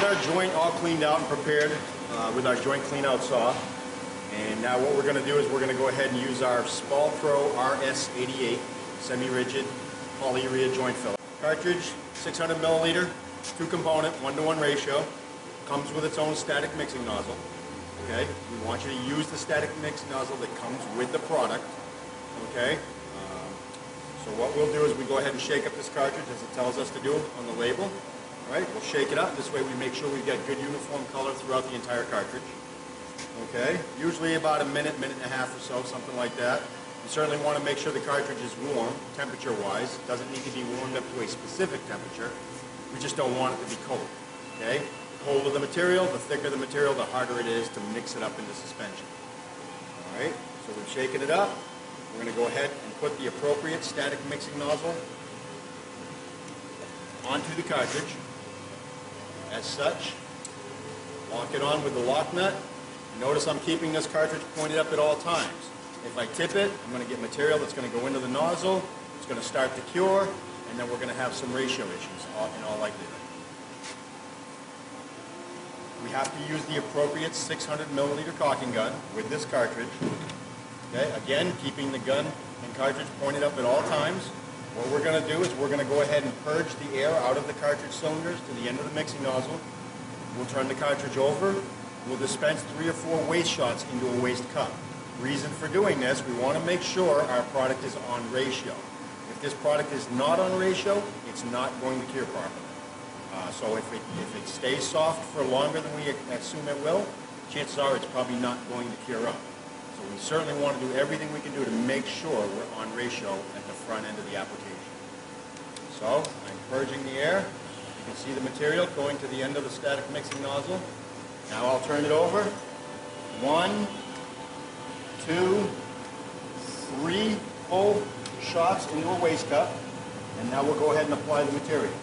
our joint all cleaned out and prepared with our joint clean out saw. And now what we're going to do is we're going to go ahead and use our Spal-Pro RS88 semi-rigid polyurea joint filler. Cartridge, 600 milliliter, 2-component, 1-to-1 ratio. Comes with its own static mixing nozzle. Okay, we want you to use the static mix nozzle that comes with the product. Okay, so what we'll do is we go ahead and shake up this cartridge as it tells us to do on the label. All right, we'll shake it up. This way we make sure we've got good uniform color throughout the entire cartridge. Okay, usually about a minute, minute and a half or so, something like that. You certainly want to make sure the cartridge is warm, temperature-wise. It doesn't need to be warmed up to a specific temperature. We just don't want it to be cold. Okay, the colder the material, the thicker the material, the harder it is to mix it up into suspension. All right, so we've shaken it up. We're going to go ahead and put the appropriate static mixing nozzle onto the cartridge. As such, lock it on with the lock nut. Notice I'm keeping this cartridge pointed up at all times. If I tip it, I'm going to get material that's going to go into the nozzle. It's going to start to cure, and then we're going to have some ratio issues in all likelihood. We have to use the appropriate 600 milliliter caulking gun with this cartridge. Okay, again, keeping the gun and cartridge pointed up at all times. What we're going to do is we're going to go ahead and purge the air out of the cartridge cylinders to the end of the mixing nozzle. We'll turn the cartridge over. We'll dispense 3 or 4 waste shots into a waste cup. Reason for doing this, we want to make sure our product is on ratio. If this product is not on ratio, it's not going to cure properly. So if it stays soft for longer than we assume it will, chances are it's probably not going to cure up. So we certainly want to do everything we can do to make sure we're on ratio at the front end of the application. So I'm purging the air. You can see the material going to the end of the static mixing nozzle. Now I'll turn it over. 1, 2, 3 full shots into a waste cup. And now we'll go ahead and apply the material.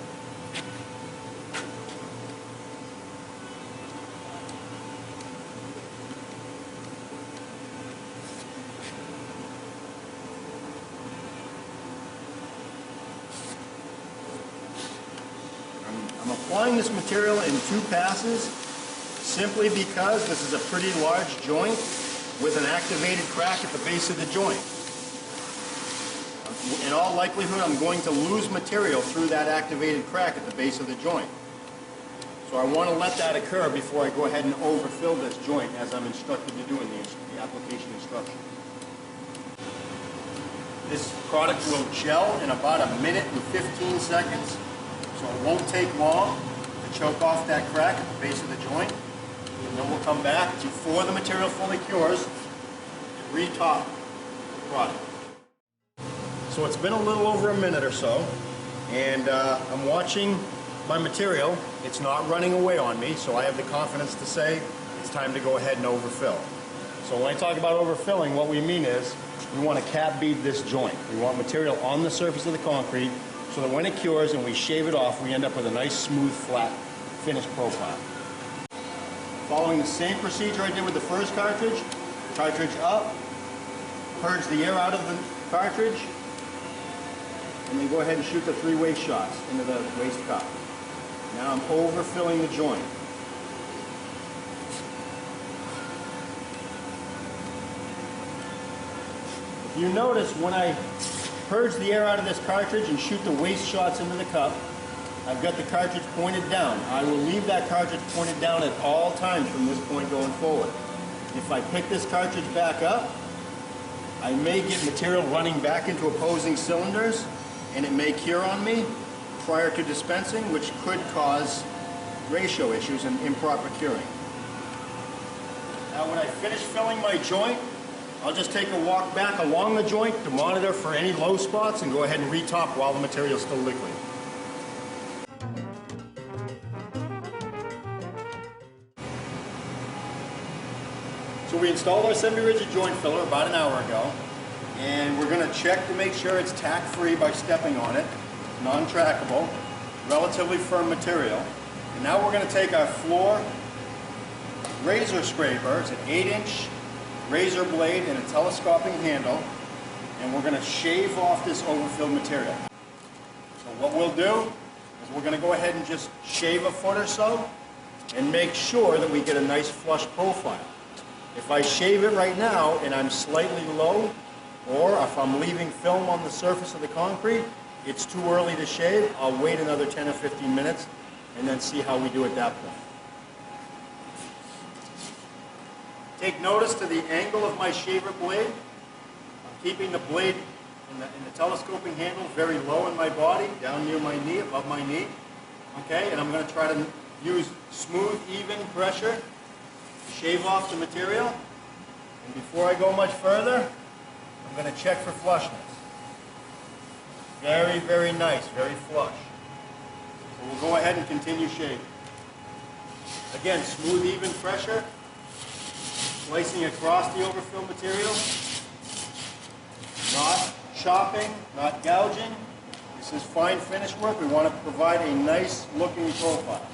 I'm applying this material in 2 passes simply because this is a pretty large joint with an activated crack at the base of the joint. In all likelihood, I'm going to lose material through that activated crack at the base of the joint. So I want to let that occur before I go ahead and overfill this joint as I'm instructed to do in the application instructions. This product will gel in about 1 minute and 15 seconds. So it won't take long to choke off that crack at the base of the joint. And then we'll come back before the material fully cures and retop the product. So it's been a little over 1 minute or so, and I'm watching my material. It's not running away on me, so I have the confidence to say it's time to go ahead and overfill. So when I talk about overfilling, what we mean is we want to cap bead this joint. We want material on the surface of the concrete so that when it cures and we shave it off, we end up with a nice, smooth, flat, finished profile. Following the same procedure I did with the first cartridge up, purge the air out of the cartridge, and then go ahead and shoot the 3 waste shots into the waste cup. Now I'm overfilling the joint. If you notice, when I purge the air out of this cartridge and shoot the waste shots into the cup, I've got the cartridge pointed down. I will leave that cartridge pointed down at all times from this point going forward. If I pick this cartridge back up, I may get material running back into opposing cylinders, and it may cure on me prior to dispensing, which could cause ratio issues and improper curing. Now when I finish filling my joint, I'll just take a walk back along the joint to monitor for any low spots and go ahead and retop while the material is still liquid. So we installed our semi-rigid joint filler about an hour ago, and we're going to check to make sure it's tack-free by stepping on it, non-trackable, relatively firm material. And now we're going to take our floor razor scraper. It's an 8-inch razor blade and a telescoping handle, and we're going to shave off this overfilled material. So what we'll do is we're going to go ahead and just shave a foot or so and make sure that we get a nice flush profile. If I shave it right now and I'm slightly low, or if I'm leaving film on the surface of the concrete, it's too early to shave, I'll wait another 10 or 15 minutes and then see how we do at that point. Take notice to the angle of my shaver blade. I'm keeping the blade in the telescoping handle very low in my body, down near my knee, above my knee. Okay, and I'm going to try to use smooth, even pressure to shave off the material. And before I go much further, I'm going to check for flushness. Very, very nice, very flush. So we'll go ahead and continue shaving. Again, smooth, even pressure. Slicing across the overfill material. Not chopping, not gouging. This is fine finish work. We want to provide a nice looking profile.